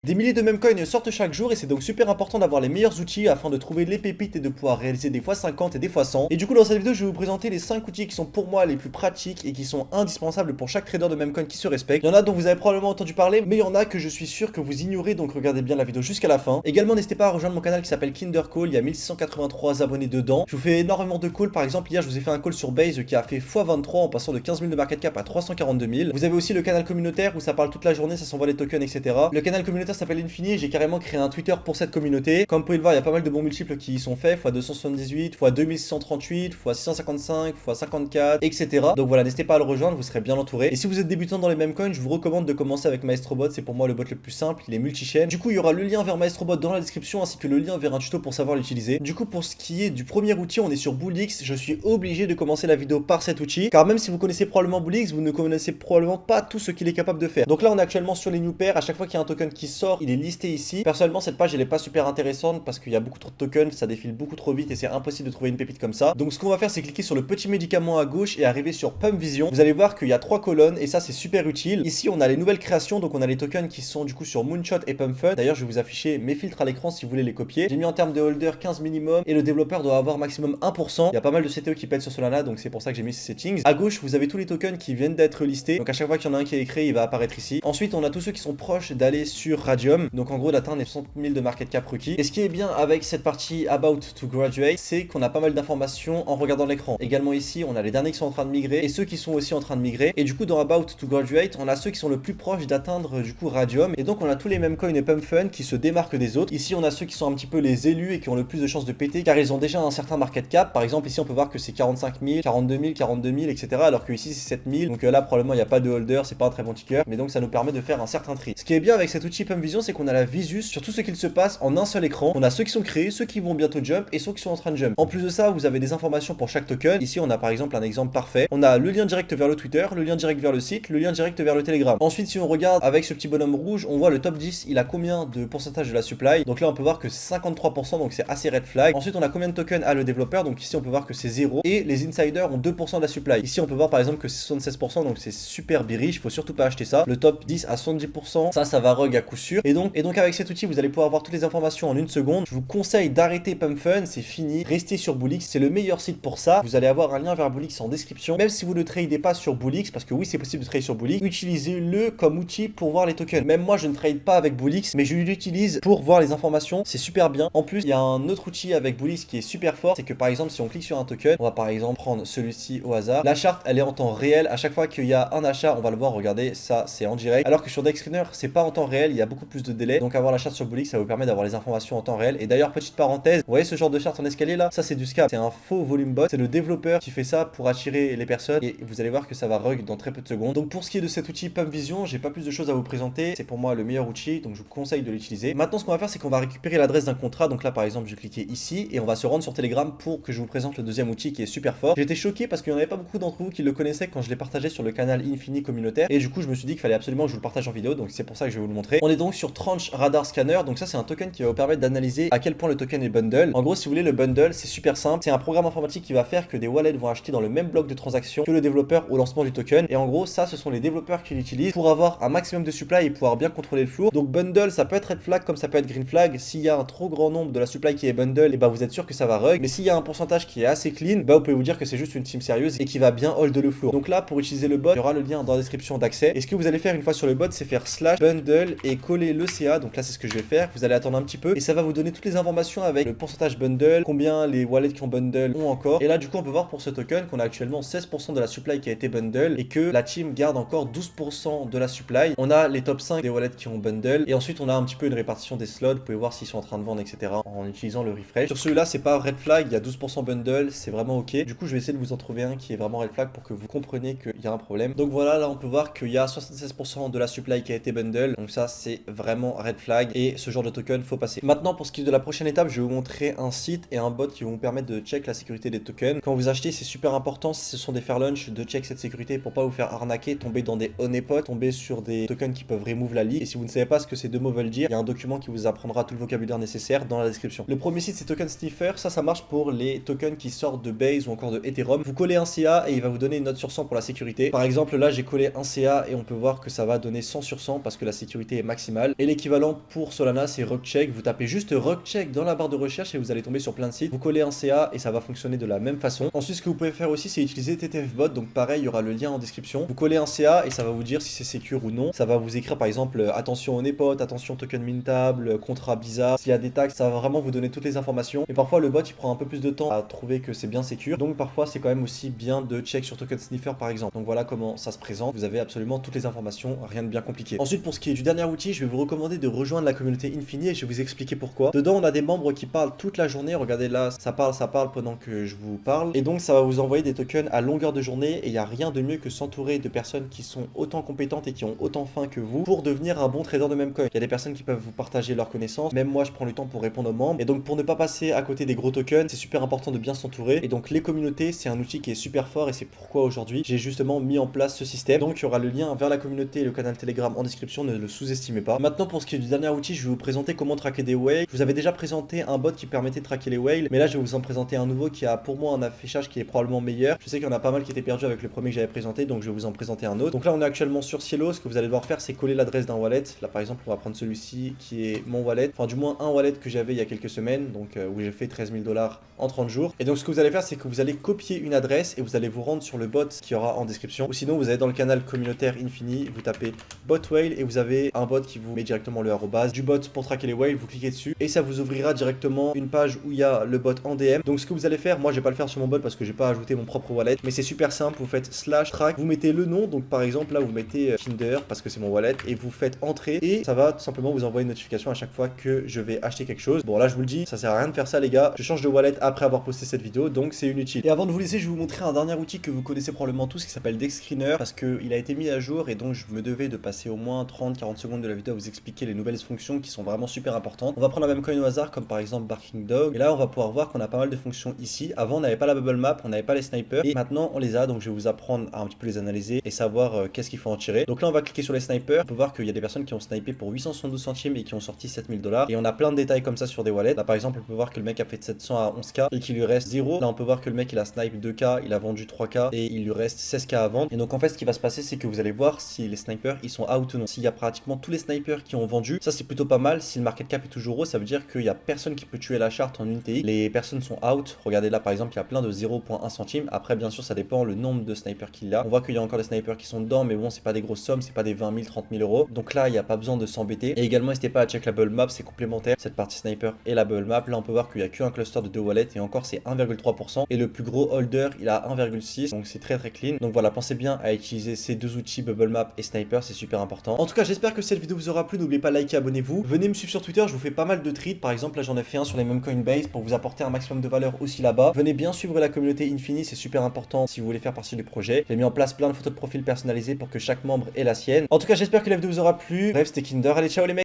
Des milliers de memecoins sortent chaque jour et c'est donc super important d'avoir les meilleurs outils afin de trouver les pépites et de pouvoir réaliser des fois 50 et des fois 100. Et du coup dans cette vidéo je vais vous présenter les 5 outils qui sont pour moi les plus pratiques et qui sont indispensables pour chaque trader de memecoin qui se respecte. Il y en a dont vous avez probablement entendu parler, mais il y en a que je suis sûr que vous ignorez, donc regardez bien la vidéo jusqu'à la fin. Également n'hésitez pas à rejoindre mon canal qui s'appelle Kinder Call, il y a 1683 abonnés dedans. Je vous fais énormément de calls, par exemple hier je vous ai fait un call sur Base qui a fait x23 en passant de 15 000 de market cap à 342 000. Vous avez aussi le canal communautaire où ça parle toute la journée, ça s'envoie les tokens, etc. Le canal communautaire s'appelle Infini et j'ai carrément créé un Twitter pour cette communauté. Comme vous pouvez le voir, il y a pas mal de bons multiples qui y sont faits, x278, x2638, x655, x54, etc. Donc voilà, n'hésitez pas à le rejoindre, vous serez bien entouré. Et si vous êtes débutant dans les memecoins, je vous recommande de commencer avec MaestroBot, c'est pour moi le bot le plus simple, il est multi-chaîne. Du coup, il y aura le lien vers MaestroBot dans la description ainsi que le lien vers un tuto pour savoir l'utiliser. Du coup, pour ce qui est du premier outil, on est sur BullX. Je suis obligé de commencer la vidéo par cet outil, car même si vous connaissez probablement BullX, vous ne connaissez probablement pas tout ce qu'il est capable de faire. Donc là, on est actuellement sur les new pairs. À chaque fois qu'il y a un token qui sort, il est listé ici. Personnellement, cette page elle est pas super intéressante parce qu'il y a beaucoup trop de tokens, ça défile beaucoup trop vite et c'est impossible de trouver une pépite comme ça. Donc ce qu'on va faire, c'est cliquer sur le petit médicament à gauche et arriver sur Pump Vision. Vous allez voir qu'il y a 3 colonnes et ça c'est super utile. Ici on a les nouvelles créations, donc on a les tokens qui sont du coup sur Moonshot et Pump Fun. D'ailleurs je vais vous afficher mes filtres à l'écran si vous voulez les copier. J'ai mis en termes de holder 15 minimum et le développeur doit avoir maximum 1%. Il y a pas mal de CTO qui pètent sur Solana, donc c'est pour ça que j'ai mis ces settings. À gauche vous avez tous les tokens qui viennent d'être listés. Donc à chaque fois qu'il y en a un qui est créé, il va apparaître ici. Ensuite on a tous ceux qui sont proches d'aller sur Radium, donc en gros d'atteindre les 60 000 de market cap requis. Et ce qui est bien avec cette partie About to Graduate, c'est qu'on a pas mal d'informations en regardant l'écran. Également ici, on a les derniers qui sont en train de migrer et ceux qui sont aussi en train de migrer. Et du coup, dans About to Graduate, on a ceux qui sont le plus proches d'atteindre du coup Radium. Et donc, on a tous les mêmes coins et Pump Fun qui se démarquent des autres. Ici, on a ceux qui sont un petit peu les élus et qui ont le plus de chances de péter car ils ont déjà un certain market cap. Par exemple, ici, on peut voir que c'est 45 000, 42 000, 42 000, etc. Alors que ici, c'est 7 000. Donc là, probablement, il n'y a pas de holder, c'est pas un très bon ticker. Mais donc, ça nous permet de faire un certain tri. Ce qui est bien avec cet outil Pump Vision, c'est qu'on a la visu sur tout ce qu'il se passe en un seul écran. On a ceux qui sont créés, ceux qui vont bientôt jump et ceux qui sont en train de jump. En plus de ça, vous avez des informations pour chaque token. Ici, on a par exemple un exemple parfait. On a le lien direct vers le Twitter, le lien direct vers le site, le lien direct vers le Telegram. Ensuite, si on regarde avec ce petit bonhomme rouge, on voit le top 10, il a combien de pourcentage de la supply. Donc là, on peut voir que c'est 53%, donc c'est assez red flag. Ensuite, on a combien de tokens a le développeur. Donc ici, on peut voir que c'est 0. Et les insiders ont 2% de la supply. Ici, on peut voir par exemple que c'est 76%, donc c'est super bearish. Il faut surtout pas acheter ça. Le top 10 à 70%, ça va rug à coup sûr. Et donc avec cet outil, vous allez pouvoir avoir toutes les informations en une seconde. Je vous conseille d'arrêter Pump Fun, c'est fini. Restez sur BullX, c'est le meilleur site pour ça. Vous allez avoir un lien vers BullX en description. Même si vous ne tradez pas sur BullX, parce que oui, c'est possible de trader sur BullX, utilisez-le comme outil pour voir les tokens. Même moi, je ne trade pas avec BullX, mais je l'utilise pour voir les informations. C'est super bien. En plus, il y a un autre outil avec BullX qui est super fort. C'est que par exemple, si on clique sur un token, on va par exemple prendre celui-ci au hasard. La charte, elle est en temps réel. À chaque fois qu'il y a un achat, on va le voir. Regardez, ça, c'est en direct. Alors que sur Dexscreener, c'est pas en temps réel. Il y a beaucoup plus de délai. Donc avoir la charte sur BullX, ça vous permet d'avoir les informations en temps réel. Et d'ailleurs, petite parenthèse, vous voyez ce genre de charte en escalier là, ça c'est du scam, c'est un faux volume bot, c'est le développeur qui fait ça pour attirer les personnes et vous allez voir que ça va rug dans très peu de secondes. Donc pour ce qui est de cet outil Pump Vision, j'ai pas plus de choses à vous présenter, c'est pour moi le meilleur outil, donc je vous conseille de l'utiliser. Maintenant ce qu'on va faire, c'est qu'on va récupérer l'adresse d'un contrat, donc là par exemple je vais cliquer ici et on va se rendre sur Telegram pour que je vous présente le deuxième outil qui est super fort. J'ai été choqué parce qu'il n'y en avait pas beaucoup d'entre vous qui le connaissaient quand je l'ai partagé sur le canal Infini communautaire et du coup je me suis dit qu'il fallait absolument que je vous le partage en vidéo, donc c'est pour ça que je vais vous le montrer. On est donc sur Tranche Radar Scanner, donc ça c'est un token qui va vous permettre d'analyser à quel point le token est bundle. En gros, si vous voulez, le bundle, c'est super simple. C'est un programme informatique qui va faire que des wallets vont acheter dans le même bloc de transaction que le développeur au lancement du token. Et en gros, ça, ce sont les développeurs qui l'utilisent pour avoir un maximum de supply et pouvoir bien contrôler le flow. Donc bundle, ça peut être red flag comme ça peut être green flag. S'il y a un trop grand nombre de la supply qui est bundle, et bah vous êtes sûr que ça va rug. Mais s'il y a un pourcentage qui est assez clean, bah vous pouvez vous dire que c'est juste une team sérieuse et qui va bien hold le flow. Donc là, pour utiliser le bot, il y aura le lien dans la description d'accès. Et ce que vous allez faire une fois sur le bot, c'est faire slash bundle et coller le CA. Donc là, c'est ce que je vais faire. Vous allez attendre un petit peu et ça va vous donner toutes les informations avec le pourcentage bundle, combien les wallets qui ont bundle ont encore. Et là, du coup, on peut voir pour ce token qu'on a actuellement 16% de la supply qui a été bundle et que la team garde encore 12% de la supply. On a les top 5 des wallets qui ont bundle et ensuite on a un petit peu une répartition des slots. Vous pouvez voir s'ils sont en train de vendre, etc. en utilisant le refresh. Sur celui-là, c'est pas red flag, il y a 12% bundle, c'est vraiment ok. Du coup, je vais essayer de vous en trouver un qui est vraiment red flag pour que vous compreniez qu'il y a un problème. Donc voilà, là, on peut voir qu'il y a 76% de la supply qui a été bundle. Donc ça, c'est vraiment red flag et ce genre de token, faut passer. Maintenant, pour ce qui est de la prochaine étape, je vais vous montrer un site et un bot qui vont vous permettre de check la sécurité des tokens. Quand vous achetez, c'est super important, si ce sont des fair lunch, de check cette sécurité pour pas vous faire arnaquer, tomber dans des honeypots, tomber sur des tokens qui peuvent remove la leak. Et si vous ne savez pas ce que ces deux mots veulent dire, il y a un document qui vous apprendra tout le vocabulaire nécessaire dans la description. Le premier site, c'est Token Sniffer. Ça marche pour les tokens qui sortent de Base ou encore de Ethereum. Vous collez un CA et il va vous donner une note sur 100 pour la sécurité. Par exemple, là, j'ai collé un CA et on peut voir que ça va donner 100 sur 100 parce que la sécurité est maximale. maximale. Et l'équivalent pour Solana, c'est Rugcheck. Vous tapez juste Rugcheck dans la barre de recherche et vous allez tomber sur plein de sites. Vous collez un CA et ça va fonctionner de la même façon. Ensuite, ce que vous pouvez faire aussi, c'est utiliser TTFbot. Donc pareil, il y aura le lien en description. Vous collez un CA et ça va vous dire si c'est sécure ou non. Ça va vous écrire par exemple attention au nepot, attention token mintable, contrat bizarre. S'il y a des taxes, ça va vraiment vous donner toutes les informations. Et parfois le bot il prend un peu plus de temps à trouver que c'est bien sécure. Donc parfois c'est quand même aussi bien de check sur token sniffer par exemple. Donc voilà comment ça se présente. Vous avez absolument toutes les informations, rien de bien compliqué. Ensuite pour ce qui est du dernier outil, je vais vous recommander de rejoindre la communauté Infini et je vais vous expliquer pourquoi. Dedans on a des membres qui parlent toute la journée. Regardez là, ça parle pendant que je vous parle. Et donc ça va vous envoyer des tokens à longueur de journée et il n'y a rien de mieux que s'entourer de personnes qui sont autant compétentes et qui ont autant faim que vous pour devenir un bon trader de même coin. Il y a des personnes qui peuvent vous partager leurs connaissances. Même moi je prends le temps pour répondre aux membres. Et donc pour ne pas passer à côté des gros tokens, c'est super important de bien s'entourer. Et donc les communautés, c'est un outil qui est super fort et c'est pourquoi aujourd'hui j'ai justement mis en place ce système. Donc il y aura le lien vers la communauté et le canal Telegram en description, ne le sous-estimez pas. Maintenant pour ce qui est du dernier outil, je vais vous présenter comment traquer des whales. Je vous avais déjà présenté un bot qui permettait de traquer les whales, mais là je vais vous en présenter un nouveau qui a pour moi un affichage qui est probablement meilleur. Je sais qu'il y en a pas mal qui étaient perdus avec le premier que j'avais présenté, donc je vais vous en présenter un autre. Donc là on est actuellement sur Cielo. Ce que vous allez devoir faire, c'est coller l'adresse d'un wallet. Là par exemple on va prendre celui-ci qui est mon wallet, enfin du moins un wallet que j'avais il y a quelques semaines, donc où j'ai fait 13 000 $ en 30 jours. Et donc ce que vous allez faire, c'est que vous allez copier une adresse et vous allez vous rendre sur le bot qui aura en description. Ou sinon vous allez dans le canal communautaire Infini, vous tapez bot whale et vous avez un bot qui vous met directement le arrobase du bot pour traquer les whales. Vous cliquez dessus et ça vous ouvrira directement une page où il y a le bot en DM. Donc ce que vous allez faire, moi je vais pas le faire sur mon bot parce que j'ai pas ajouté mon propre wallet, mais c'est super simple. Vous faites /track, vous mettez le nom, donc par exemple là vous mettez Kinder parce que c'est mon wallet et vous faites entrer et ça va tout simplement vous envoyer une notification à chaque fois que je vais acheter quelque chose. Bon là je vous le dis, ça sert à rien de faire ça les gars. Je change de wallet après avoir posté cette vidéo, donc c'est inutile. Et avant de vous laisser, je vais vous montrer un dernier outil que vous connaissez probablement tous qui s'appelle DexScreener parce qu'il a été mis à jour et donc je me devais de passer au moins 30-40 secondes de la vidéo à vous expliquer les nouvelles fonctions qui sont vraiment super importantes. On va prendre la même coin au hasard comme par exemple Barking Dog et là on va pouvoir voir qu'on a pas mal de fonctions ici. Avant on n'avait pas la bubble map, on n'avait pas les snipers et maintenant on les a, donc je vais vous apprendre à un petit peu les analyser et savoir qu'est-ce qu'il faut en tirer. Donc là on va cliquer sur les snipers, on peut voir qu'il y a des personnes qui ont snipé pour 872 centimes et qui ont sorti 7000 $. Et on a plein de détails comme ça sur des wallets. Là par exemple on peut voir que le mec a fait de 700 à 11k et qu'il lui reste 0. Là on peut voir que le mec il a snipe 2k, il a vendu 3k et il lui reste 16k à vendre. Et donc en fait ce qui va se passer, c'est que vous allez voir si les snipers ils sont out ou non. S'il y a pratiquement tous les snipers qui ont vendu, ça c'est plutôt pas mal. Si le market cap est toujours haut, ça veut dire qu'il y a personne qui peut tuer la charte en une TX. Les personnes sont out. Regardez là par exemple, il y a plein de 0.1 centime. Après bien sûr ça dépend le nombre de snipers qu'il y a. On voit qu'il y a encore des snipers qui sont dedans, mais bon c'est pas des grosses sommes, c'est pas des 20 000, 30 000 euros. Donc là il n'y a pas besoin de s'embêter. Et également n'hésitez pas à check la bubble map, c'est complémentaire. Cette partie sniper et la bubble map. Là on peut voir qu'il y a qu'un cluster de 2 wallets et encore c'est 1,3%. Et le plus gros holder il a 1,6. Donc c'est très clean. Donc voilà, pensez bien à utiliser ces deux outils bubble map et sniper, c'est super important. En tout cas j'espère que cette vidéo vous aura plu. N'oubliez pas de liker, abonnez-vous. Venez me suivre sur Twitter, je vous fais pas mal de trades. Par exemple là j'en ai fait un sur les mêmes Coinbase pour vous apporter un maximum de valeur aussi là-bas. Venez bien suivre la communauté Infini, c'est super important si vous voulez faire partie du projet. J'ai mis en place plein de photos de profil personnalisées pour que chaque membre ait la sienne. En tout cas j'espère que la vidéo vous aura plu. Bref, c'était Kinder, allez ciao les mecs.